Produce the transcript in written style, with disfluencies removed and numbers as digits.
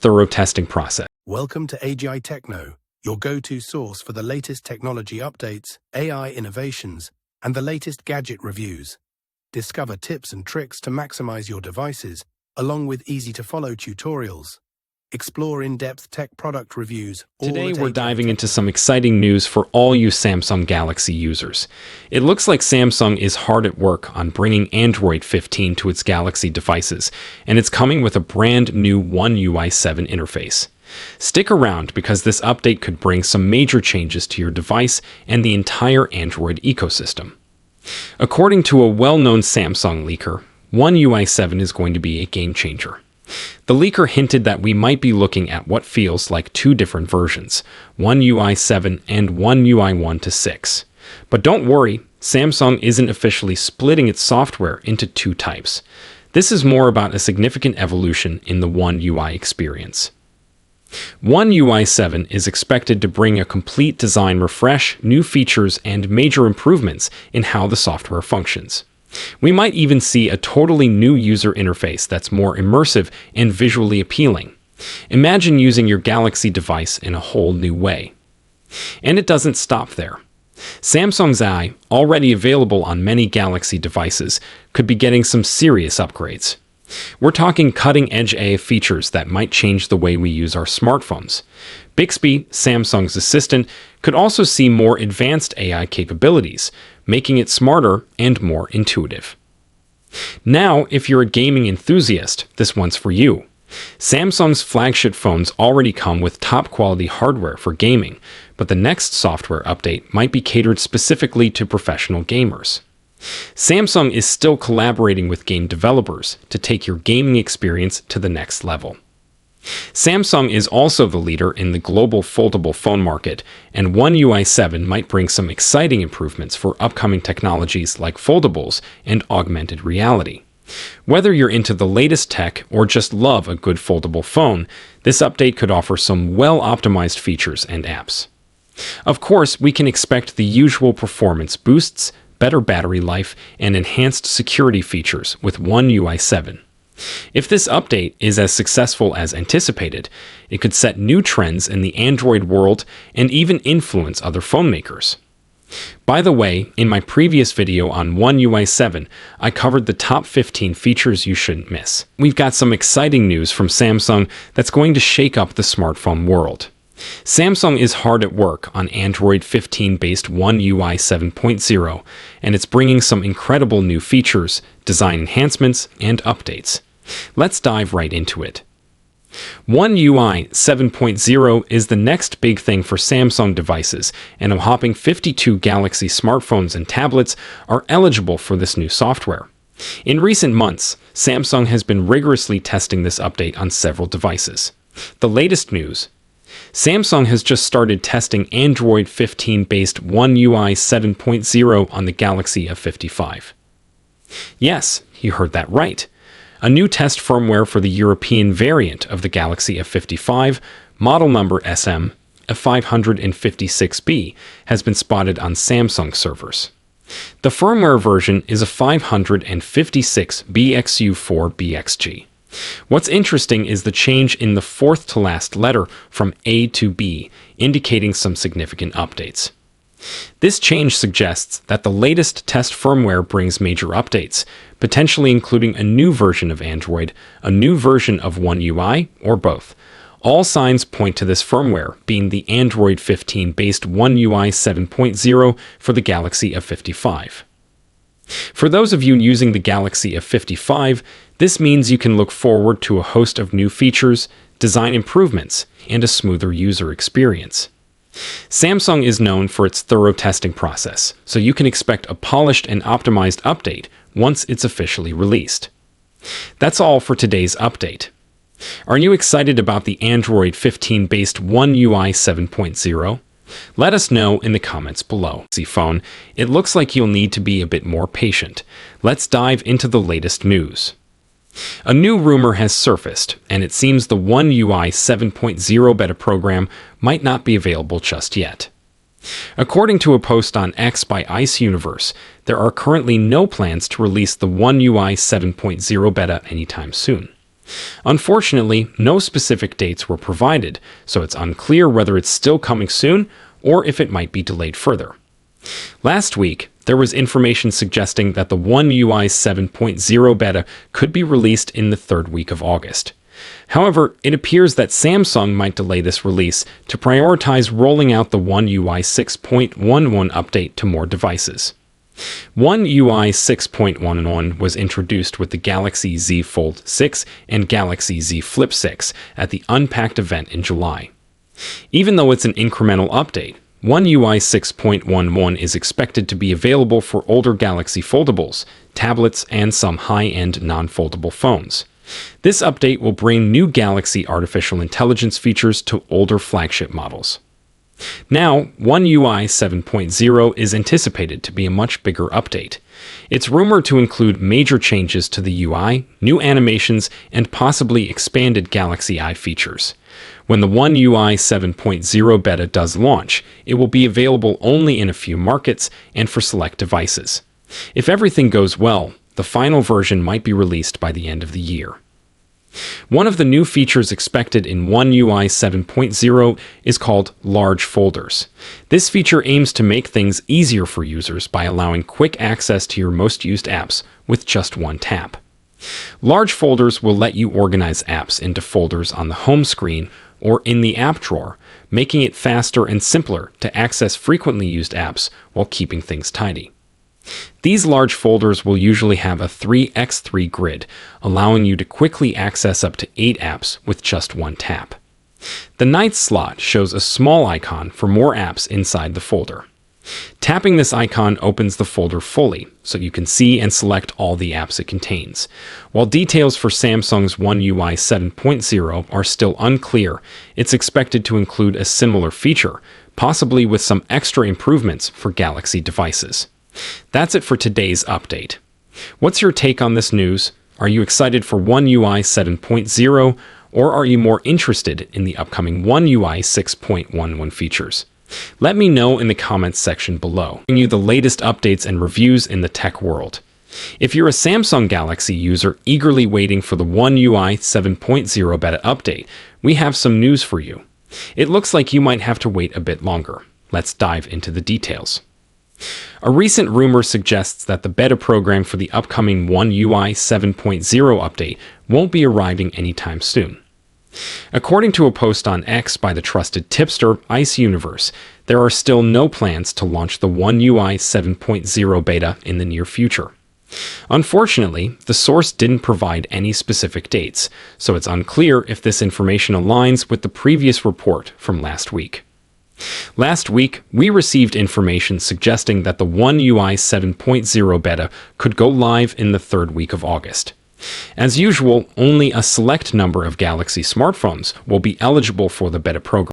thorough testing process. Welcome to AGiTekno, your go-to source for the latest technology updates, AI innovations, and the latest gadget reviews. Discover tips and tricks to maximize your devices, along with easy-to-follow tutorials. Explore in-depth tech product reviews. Today we're diving into some exciting news for all you Samsung Galaxy users. It looks like Samsung is hard at work on bringing Android 15 to its Galaxy devices, and it's coming with a brand new One UI 7 interface. Stick around because this update could bring some major changes to your device and the entire Android ecosystem. According to a well-known Samsung leaker, One UI 7 is going to be a game changer. The leaker hinted that we might be looking at what feels like two different versions, One UI 7 and One UI 1 to 6. But don't worry, Samsung isn't officially splitting its software into two types. This is more about a significant evolution in the One UI experience. One UI 7 is expected to bring a complete design refresh, new features, and major improvements in how the software functions. We might even see a totally new user interface that's more immersive and visually appealing. Imagine using your Galaxy device in a whole new way. And it doesn't stop there. Samsung's AI, already available on many Galaxy devices, could be getting some serious upgrades. We're talking cutting-edge AI features that might change the way we use our smartphones. Bixby, Samsung's assistant, could also see more advanced AI capabilities, making it smarter and more intuitive. Now, if you're a gaming enthusiast, this one's for you. Samsung's flagship phones already come with top-quality hardware for gaming, but the next software update might be catered specifically to professional gamers. Samsung is still collaborating with game developers to take your gaming experience to the next level. Samsung is also the leader in the global foldable phone market, and One UI 7 might bring some exciting improvements for upcoming technologies like foldables and augmented reality. Whether you're into the latest tech or just love a good foldable phone, this update could offer some well-optimized features and apps. Of course, we can expect the usual performance boosts, better battery life, and enhanced security features with One UI 7. If this update is as successful as anticipated, it could set new trends in the Android world and even influence other phone makers. By the way, in my previous video on One UI 7, I covered the top 15 features you shouldn't miss. We've got some exciting news from Samsung that's going to shake up the smartphone world. Samsung is hard at work on Android 15-based One UI 7.0, and it's bringing some incredible new features, design enhancements, and updates. Let's dive right into it. One UI 7.0 is the next big thing for Samsung devices, and a whopping 52 Galaxy smartphones and tablets are eligible for this new software. In recent months, Samsung has been rigorously testing this update on several devices. The latest news: Samsung has just started testing Android 15-based One UI 7.0 on the Galaxy F55. Yes, you heard that right. A new test firmware for the European variant of the Galaxy F55, model number SM F556B, has been spotted on Samsung servers. The firmware version is a 556BXU4BXG. What's interesting is the change in the fourth-to-last letter from A to B, indicating some significant updates. This change suggests that the latest test firmware brings major updates, potentially including a new version of Android, a new version of One UI, or both. All signs point to this firmware being the Android 15-based One UI 7.0 for the Galaxy F55. For those of you using the Galaxy F55, this means you can look forward to a host of new features, design improvements, and a smoother user experience. Samsung is known for its thorough testing process, so you can expect a polished and optimized update once it's officially released. That's all for today's update. Are you excited about the Android 15-based One UI 7.0? Let us know in the comments below. Phone, it looks like you'll need to be a bit more patient. Let's dive into the latest news. A new rumor has surfaced, and it seems the One UI 7.0 beta program might not be available just yet. According to a post on X by Ice Universe, there are currently no plans to release the One UI 7.0 beta anytime soon. Unfortunately, no specific dates were provided, so it's unclear whether it's still coming soon or if it might be delayed further. Last week, there was information suggesting that the One UI 7.0 beta could be released in the third week of August. However, it appears that Samsung might delay this release to prioritize rolling out the One UI 6.11 update to more devices. One UI 6.11 was introduced with the Galaxy Z Fold 6 and Galaxy Z Flip 6 at the Unpacked event in July. Even though it's an incremental update, One UI 6.11 is expected to be available for older Galaxy foldables, tablets, and some high-end non-foldable phones. This update will bring new Galaxy artificial intelligence features to older flagship models. Now, One UI 7.0 is anticipated to be a much bigger update. It's rumored to include major changes to the UI, new animations, and possibly expanded Galaxy Eye features. When the One UI 7.0 beta does launch, it will be available only in a few markets and for select devices. If everything goes well, the final version might be released by the end of the year. One of the new features expected in One UI 7.0 is called Large Folders. This feature aims to make things easier for users by allowing quick access to your most used apps with just one tap. Large folders will let you organize apps into folders on the home screen or in the app drawer, making it faster and simpler to access frequently used apps while keeping things tidy. These large folders will usually have a 3x3 grid, allowing you to quickly access up to 8 apps with just one tap. The ninth slot shows a small icon for more apps inside the folder. Tapping this icon opens the folder fully, so you can see and select all the apps it contains. While details for Samsung's One UI 7.0 are still unclear, it's expected to include a similar feature, possibly with some extra improvements for Galaxy devices. That's it for today's update. What's your take on this news? Are you excited for One UI 7.0, or are you more interested in the upcoming One UI 6.11 features? Let me know in the comments section below, bringing you the latest updates and reviews in the tech world. If you're a Samsung Galaxy user eagerly waiting for the One UI 7.0 beta update, we have some news for you. It looks like you might have to wait a bit longer. Let's dive into the details. A recent rumor suggests that the beta program for the upcoming One UI 7.0 update won't be arriving anytime soon. According to a post on X by the trusted tipster Ice Universe, there are still no plans to launch the One UI 7.0 beta in the near future. Unfortunately, the source didn't provide any specific dates, so it's unclear if this information aligns with the previous report from last week. Last week, we received information suggesting that the One UI 7.0 beta could go live in the third week of August. As usual, only a select number of Galaxy smartphones will be eligible for the beta program.